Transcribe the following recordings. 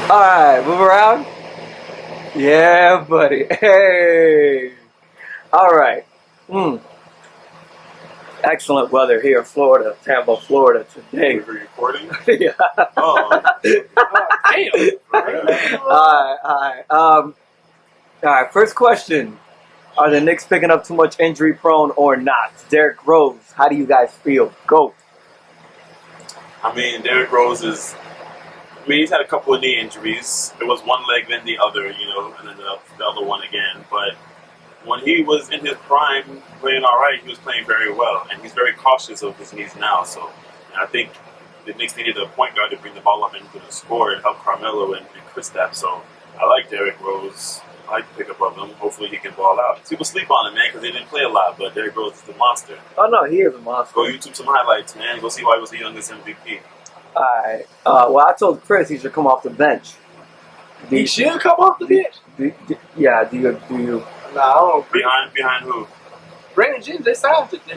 All right, move around. Yeah, buddy. Hey. All right. Excellent weather here in Florida, Tampa, Florida today. Are you recording? Yeah. Oh. Damn. All right. First question: are the Knicks picking up too much injury prone or not? Derrick Rose, how do you guys feel? Go. I mean, Derrick Rose is. I mean, he's had a couple of knee injuries. It was one leg, then the other, and then the other one again. But when he was in his prime, playing all right, he was playing very well, and he's very cautious of his knees now. So I think the Knicks needed a point guard to bring the ball up into the score and help Carmelo and Kristaps. So I like Derrick Rose. I like to pick up of him. Hopefully he can ball out. People sleep on him, man, because he didn't play a lot, but Derrick Rose is the monster. Oh no, he is a monster. Go YouTube some highlights, man. Go see why he was the youngest MVP. All right. Well, I told Chris he should come off the bench. He should come off the bench. Do you? Nah, I don't. Behind who? Brandon Jennings, they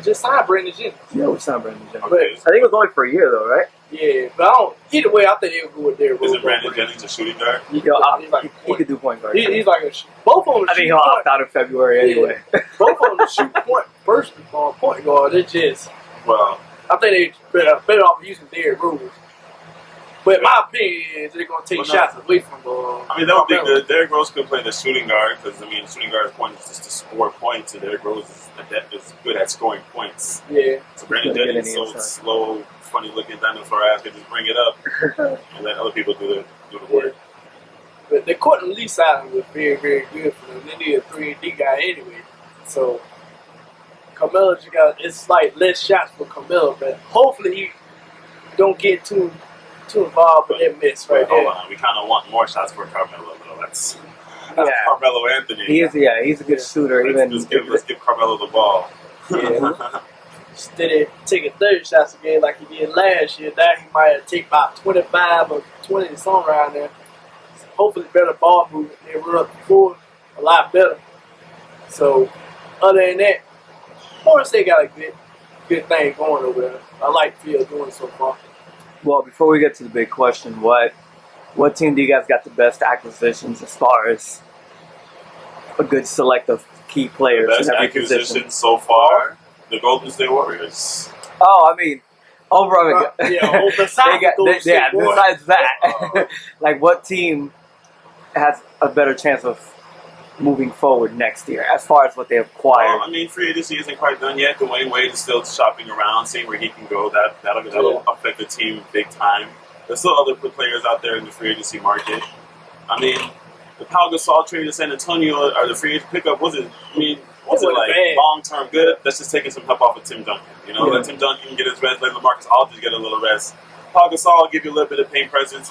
just signed Brandon Jennings. Yeah, we signed Brandon Jennings. Okay. I think it was only for a year though, right? Yeah, but I don't. Either way, I think they'll go with Derrick Rose. Isn't Brandon Jennings a shooting guard? He's like He could do point guard. He's like both of them. I think he'll opt out in February anyway. Both of them shoot point guard. They just. Well, I think they better off using Derrick Rose. But my opinion is they're going to take shots away from. I mean, that would be good. Derrick Rose could play the shooting guard because shooting guard's point is just to score points, and Derrick Rose is good at scoring points. Yeah. So Brandon Jennings is so slow, funny-looking dinosaur ass could just bring it up and let other people do the work. But the Courtney Lee signing was very, very good for them. They need a 3-and-D guy anyway. So Carmelo, it's like less shots for Carmelo, but hopefully he don't get too involved with that mess right there. Hold on, we kind of want more shots for Carmelo, though. That's Carmelo Anthony. He's a good shooter. Let's give Carmelo the ball. Yeah. Instead of taking 30 shots a game like he did last year, now he might take about 25 or 20 something around there. Hopefully better ball movement. They run up the floor a lot better. So other than that, Morris they got a good thing going over there. I like Phil doing so far. Well, before we get to the big question, what team do you guys got the best acquisitions as far as a good select of key players? The best in every acquisition position? so far, the Golden State Warriors. Oh, I mean, overall, besides that, like what team has a better chance of moving forward next year as far as what they acquired? I mean, free agency isn't quite done yet. Dwayne Wade is still shopping around, seeing where he can go. That'll affect the team big time. There's still other players out there in the free agency market. I mean, the Pau Gasol trade to San Antonio or the free agent pickup was it like long term good? That's just taking some help off of Tim Duncan. Let Tim Duncan get his rest, let LaMarcus Aldridge get a little rest. Pau Gasol will give you a little bit of paint presence.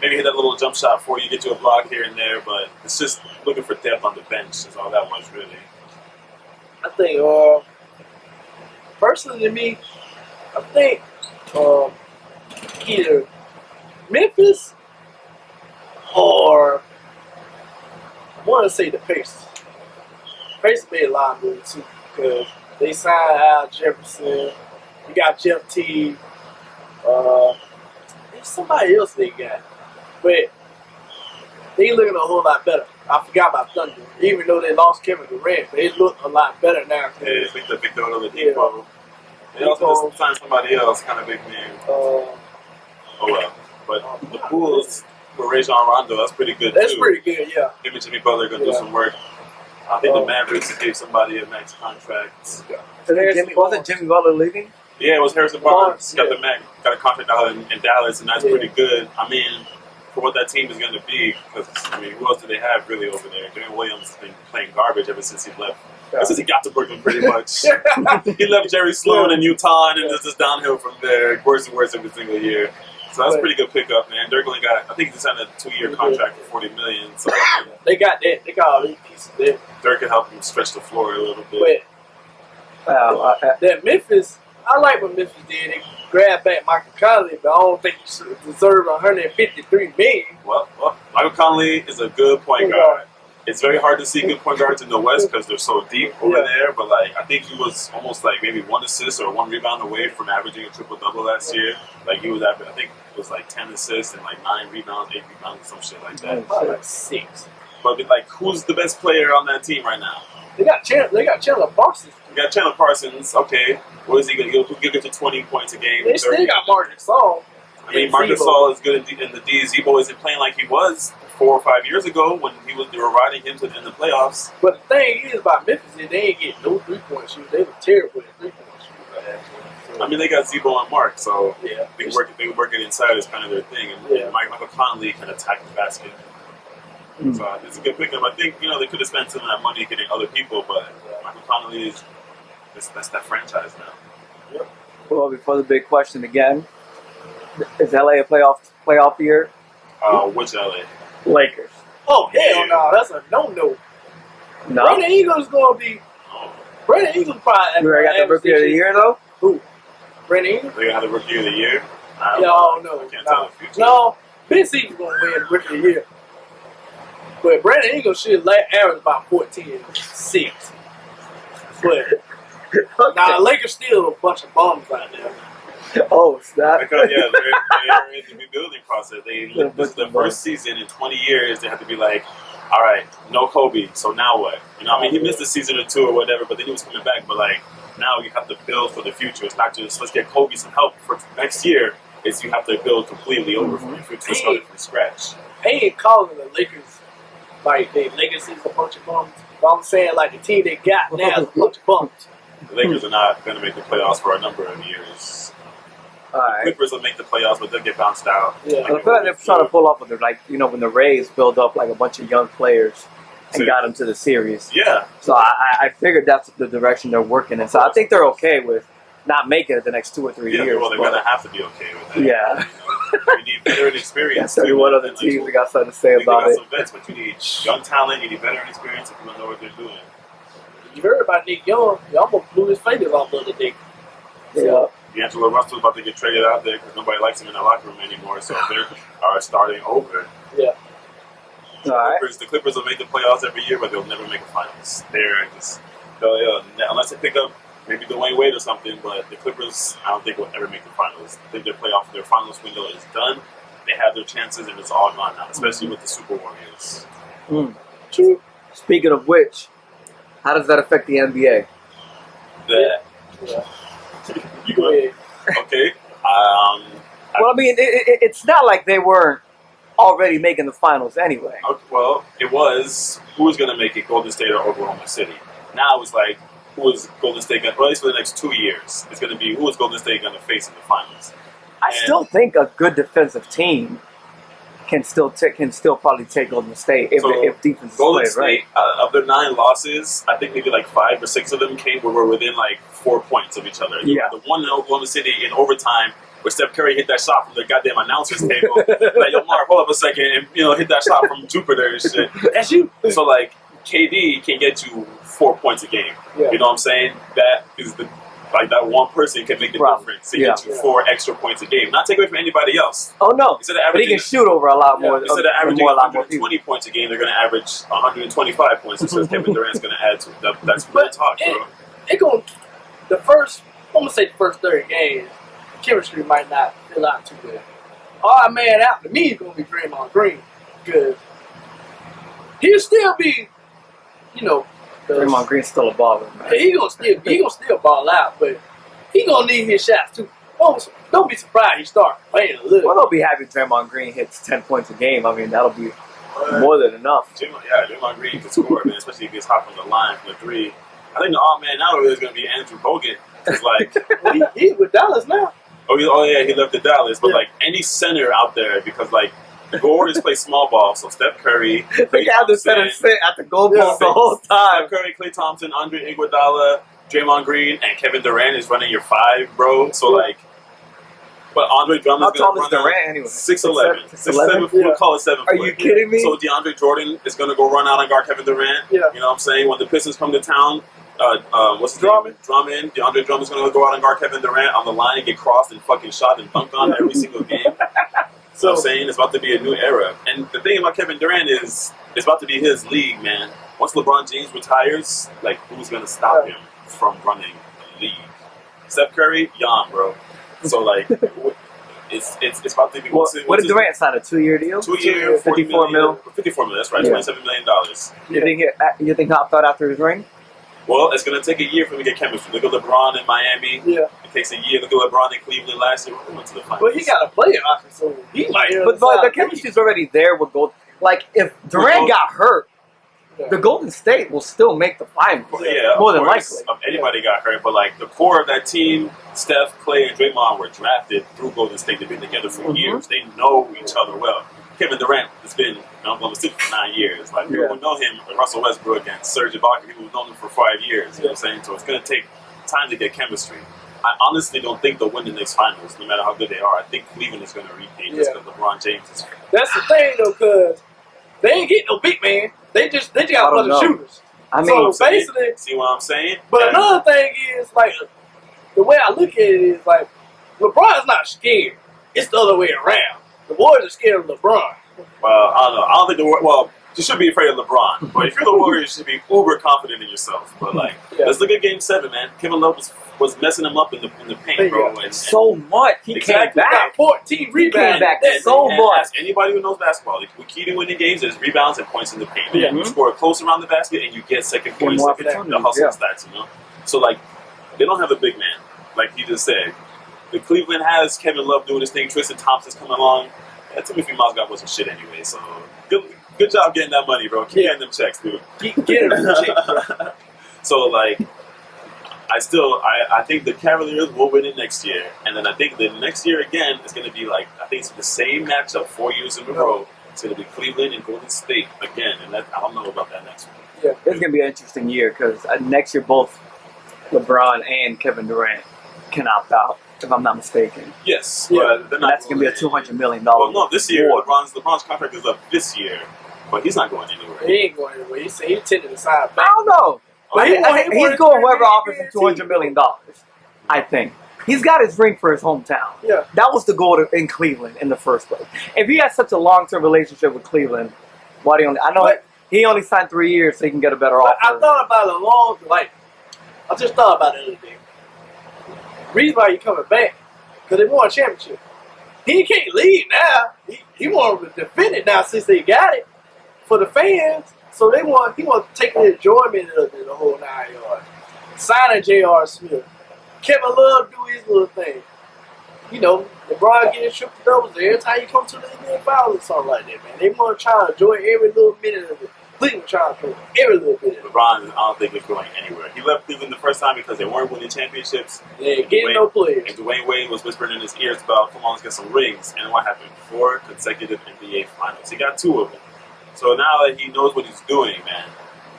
Maybe hit that little jump shot for you, get you a block here and there, but it's just looking for depth on the bench. Is all that was really. I think, personally to me, I think either Memphis or I want to say the Pacers. Pacers made a lot of moves too because they signed Al Jefferson. You got Jeff T. There's somebody else they got. But they looking a whole lot better. I forgot about Thunder. Even though they lost Kevin Durant, they look a lot better now. Yeah, I think the big Dodo Oladipo. They also just signed somebody else, kind of big name. Oh well. But the Bulls with Rajon Rondo, that's pretty good That's too. pretty good, yeah. Him and Jimmy Butler are going to do some work. I think the Mavericks gave somebody a max contract. Wasn't Jimmy Butler leaving? Yeah, it was Harrison Barnes. Got a contract out in Dallas, and that's pretty good. I mean, for what that team is going to be, because who else do they have really over there? Dwayne Williams has been playing garbage ever since he left. Ever since he got to Brooklyn, pretty much. He left Jerry Sloan in Utah, and it's just downhill from there. Worse and worse every single year. So that's a pretty good pickup, man. Dirk only got, I think he signed a 2-year contract for $40 million. So they got that. They got all these pieces there. Dirk can help him stretch the floor a little bit. But that Memphis, I like what Memphis did. They grabbed back Michael Conley, but I don't think he should deserve $153 million. Well, Michael Conley is a good point guard. it's very hard to see good point guards in the West because they're so deep over there. But like, I think he was almost like maybe 1 assist or 1 rebound away from averaging a triple double last year. Like he was, I think it was like 10 assists and like 9 rebounds, 8 rebounds, some shit like that. Probably like 6. But like, who's the best player on that team right now? They got Chandler Parsons. You got Chandler Parsons. Okay, what is he gonna get? He'll get to 20 points a game. They still got Marcus Gasol. I mean, Marcus Gasol is good in the D. Zebo isn't playing like he was 4 or 5 years ago when they were riding him in the playoffs. But the thing is about Memphis is they ain't getting no 3-point shooters. They were terrible at 3-point shooters. I mean, they got Zebo and Mark, so Yeah. they work it inside is kind of their thing. And Michael Conley can attack the basket. So it's a good pickup. I think they could have spent some of that money getting other people, but Michael Conley is that's that franchise now. Yep. Well, before the big question again, is LA a playoff year? Which LA? Lakers. Oh, hell no. That's a no-no. No. Brandon Ingram's going to be... Oh. Brandon Ingram's probably... You already got the rookie of the year, though? Who? Brandon Ingram? They have the rookie of the year. No. I can't tell the future. No. Ben Simmons going to win rookie of the year. But Brandon Ingram should average about 14 and 6. But... Nah, Lakers still a bunch of bums out there. Oh, snap. Because they're in the rebuilding process. This is the first season in 20 years. They have to be like, all right, no Kobe. So now what? I mean, he missed a season or 2 or whatever, but then he was coming back. But like now, you have to build for the future. It's not just let's get Kobe some help for next year. It's you have to build completely over for the future, start from scratch. They ain't calling the Lakers like their legacy is a bunch of bums. But I'm saying like the team they got now is a bunch of bums. The Lakers are not going to make the playoffs for a number of years. All right. Clippers will make the playoffs, but they'll get bounced out. Yeah. I feel like they're trying to pull off with it, like, when the Rays build up like a bunch of young players and got them to the series. Yeah. So I figured that's the direction they're working in. So I think they're okay with not making it the next 2 or 3 years. Well, they're going to have to be okay with that. Yeah. You need veteran experience. Tell you what other teams got something to say about it. Some vets, but you need young talent, you need veteran experience if you don't know what they're doing. You heard about Nick Young. He almost blew his fingers off the other day. Yeah. D'Angelo Russell's about to get traded out there because nobody likes him in the locker room anymore, so they are starting over. Yeah. All right. The Clippers will make the playoffs every year, but they'll never make a finals. Unless they pick up maybe Dwayne Wade or something, but the Clippers, I don't think will ever make the finals. I think their finals window is done. They have their chances, and it's all gone now, especially with the Super Warriors. True. Speaking of which, how does that affect the NBA? You go ahead. Okay. Well, I mean, it's not like they weren't already making the finals anyway. Well, it was who was going to make it, Golden State or Oklahoma City. Now it's like who is Golden State going to, at least for the next 2 years, it's going to be who is Golden State going to face in the finals. I still think a good defensive team can still probably take Golden State if defense is Golden played State, right. Of their 9 losses, I think maybe like 5 or 6 of them came where we're within like 4 points of each other. Yeah. The one in Oklahoma City in overtime where Steph Curry hit that shot from the goddamn announcer's table. Like, yo, Mark, hold up a second, and hit that shot from Jupiter and shit. That's you. So like, KD can get you 4 points a game. Yeah. You know what I'm saying? That is that one person can make the difference to get you 4 extra points a game. Not take away from anybody else. Oh no, Instead of but he averaging, can shoot over a lot more. instead of averaging a lot more people. 120 points a game, they're going to average 125 points. It says Kevin Durant's going to add to that. That's real talk, bro. I'm gonna say the first 30 games, chemistry might not fill out too good. Odd man out to me is gonna be Draymond Green because he'll still be, Draymond Green's still a baller, man. he gonna still ball out, but he gonna need his shots too. Don't be surprised he start playing a little. Well, they'll be happy Draymond Green hits 10 points a game. I mean, that'll be more than enough. Draymond Green can score, man, especially if he gets hot from the line from the 3. I think the odd man now is going to be Andrew Bogut. It's like, He's with Dallas now. he left the Dallas, but like any center out there, because like the Warriors play small ball, so Steph Curry, They have the center sit at the goalpost the whole time. Steph Curry, Klay Thompson, Andre Iguodala, Draymond Green, and Kevin Durant is running your 5, bro. So like, but Andre Drummond's How going tall is to run Durant anyway? 6'11", 6'11"? We'll call it 7 Are foot. you kidding me? So DeAndre Jordan is going to go run out and guard Kevin Durant. Yeah. You know what I'm saying? When the Pistons come to town, what's his Drummond. name? Drummond. DeAndre Drummond's going to go out and guard Kevin Durant on the line and get crossed and fucking shot and dunked on every single game. So I'm saying it's about to be a new era. And the thing about Kevin Durant is it's about to be his league, man. Once LeBron James retires, like, who's gonna stop him from running the league? Steph Curry, young, bro. So like, it's about to be. What did Durant sign, a 2-year deal? 2 year, 54 mil. 54 mil. That's right. Yeah. $27 million. You think he'll opt out after his ring? Well, it's gonna take a year for him to get chemistry. Look at LeBron in Miami. Yeah. It takes a year. Look at LeBron in Cleveland last year. We went to the finals. But he got a player option, so he might. But the chemistry's already there with Gold. Like, if Durant got hurt, the Golden State will still make the finals. Yeah, more than course, likely. If anybody got hurt, but like the core of that team, Steph, Clay, and Draymond were drafted through Golden State. They've been together for years. They know each other well. Kevin Durant has been in Oklahoma City for 9 years. Like people know him, Russell Westbrook and Serge Ibaka. People have known him for 5 years. You know what I'm saying? So it's going to take time to get chemistry. I honestly don't think they'll win the next finals, no matter how good they are. I think Cleveland is going to repeat just because LeBron James is. That's the thing, though, because they ain't getting no big man. They just got a bunch of shooters. I mean, so basically, see what I'm saying? But another thing is, like, the way I look at it is, like, LeBron's not scared. It's the other way around. The Warriors are scared of LeBron. Well, I don't know. I don't think the Warriors. Well, you should be afraid of LeBron. But if you're the Warriors, you should be uber confident in yourself. But like, let's look at Game 7, man. Kevin Love was messing him up in the paint, bro. And so much. He came back. Got 14 rebounds. Came back so much. Ask anybody who knows basketball. Like, the key to winning games is rebounds and points in the paint. Yeah. You score close around the basket and you get second points, more the hustle stats. You know. So like, they don't have a big man, like you just said. The Cleveland has Kevin Love doing his thing. Tristan Thompson's coming along. Timothy Miles got some shit anyway. So good job getting that money, bro. Keep getting them checks, dude. Keep getting them checks, bro. So like, I think the Cavaliers will win it next year, and then I think the next year again is going to be like, I think it's the same matchup 4 years in a row. It's going to be Cleveland and Golden State again, and I don't know about that next one. Yeah, it's going to be an interesting year because next year both LeBron and Kevin Durant can opt out, if I'm not mistaken. Yes, but that's going to be a $200 million. Well, no, this year LeBron's contract is up this year, but he's not going anywhere. He ain't going anywhere. He's tending to sign back. I don't know. But he's going whoever offers him $200 $200 million. I think he's got his ring for his hometown. Yeah, that was the goal in Cleveland in the first place. If he has such a long-term relationship with Cleveland, why do you only? I know he only signed 3 years, so he can get a better offer. I thought about it I just thought about it the other day. Reason why he coming back, because they won a championship. He can't leave now. He want to defend it now since they got it for the fans. So he want to take the enjoyment of it, the whole 9 yards. Signing J.R. Smith. Kevin Love do his little thing. You know, LeBron getting triple doubles every time you come to the NBA Finals or something like that, man. They want to try to enjoy every little minute of it. Cleveland trying to enjoy every little bit of it. LeBron, I don't think is going anywhere. He left Cleveland the first time because they weren't winning championships. Yeah, getting no players. And Dwayne Wade was whispering in his ears about, come on, let's get some rings. And what happened? 4 consecutive NBA Finals. He got 2 of them. So now that he knows what he's doing, man,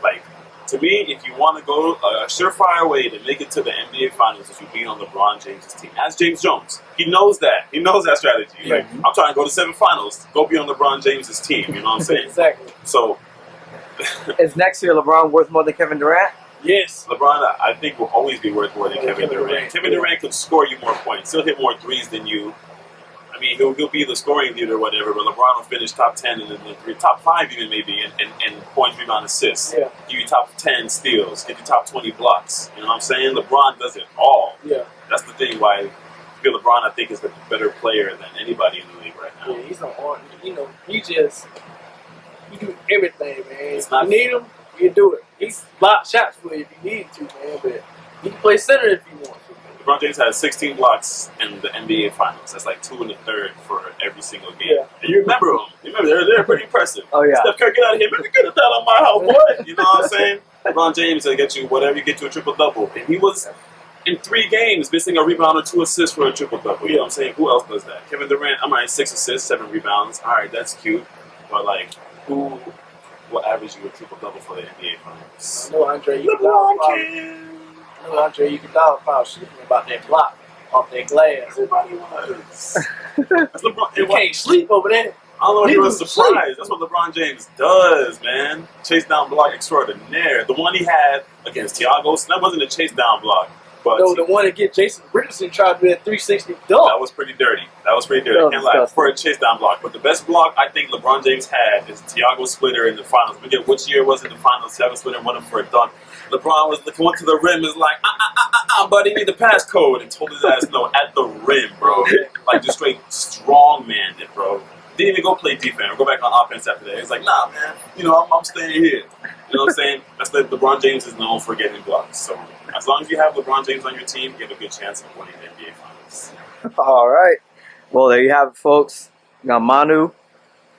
like, to me, if you want to go a surefire way to make it to the NBA Finals is you being on LeBron James' team. As James Jones. He knows that. He knows that strategy. Yeah. Like, I'm trying to go to 7 finals. Go be on LeBron James' team. You know what I'm saying? Exactly. So, is next year LeBron worth more than Kevin Durant? Yes. LeBron, I think, will always be worth more than Kevin Durant. Kevin Durant can score you more points. He'll hit more threes than you. I mean, he'll be the scoring leader or whatever, but LeBron will finish top 10 and then top 5 even maybe in points, rebound, assists. Yeah. Give you top 10 steals. Give you top 20 blocks. You know what I'm saying? LeBron does it all. Yeah. That's the thing why I feel LeBron, I think, is the better player than anybody in the league right now. Yeah, he's on. You know, he do everything, man. It's If not- you need him, you do it. He's block shots for you if you need to, man. But he can play center if you want to. LeBron James has 16 blocks in the NBA Finals. That's like 2 1/3 for every single game. Yeah. And you remember them. They're pretty impressive. Oh, yeah. Steph Curry, get out of here. Man, get that on my house, boy. You know what I'm saying? LeBron James will get you whatever, you get you a triple-double. And he was in 3 games missing a rebound or 2 assists for a triple-double. You know what I'm saying? Who else does that? Kevin Durant, I'm right, 6 assists, 7 rebounds. All right, that's cute. But, like, who will average you a triple-double for the NBA Finals? I know Andre LeBron Iguodala. can. I know Andre Iguodala probably shooting about that block off that glass. Everybody was. That's LeBron. You can't sleep over there. I don't know if He you was was surprised. That's what LeBron James does, man. Chase down block extraordinaire. The one he had against Thiago, that wasn't a chase down block. But No, the one that get Jason Richardson tried to do a 360 that dunk. was pretty dirty. That was pretty dirty. That I was can't lie. disgusting. For a chase down block. But the best block I think LeBron James had is Thiago Splitter in the finals. Forget which year it was in the finals. Thiago Splitter won him for a dunk. LeBron was looking to the rim, is like, buddy, need the passcode, and told his ass no at the rim, bro. Like just straight strong man it, bro. Didn't even go play defense or go back on offense after that. It's like, nah, man, I'm staying here. You know what I'm saying? That's the LeBron James is known for getting blocks. So as long as you have LeBron James on your team, you have a good chance of winning the NBA Finals. All right. Well, there you have it, folks. We got Manu,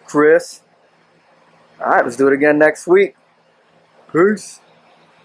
Chris. All right, let's do it again next week. Peace.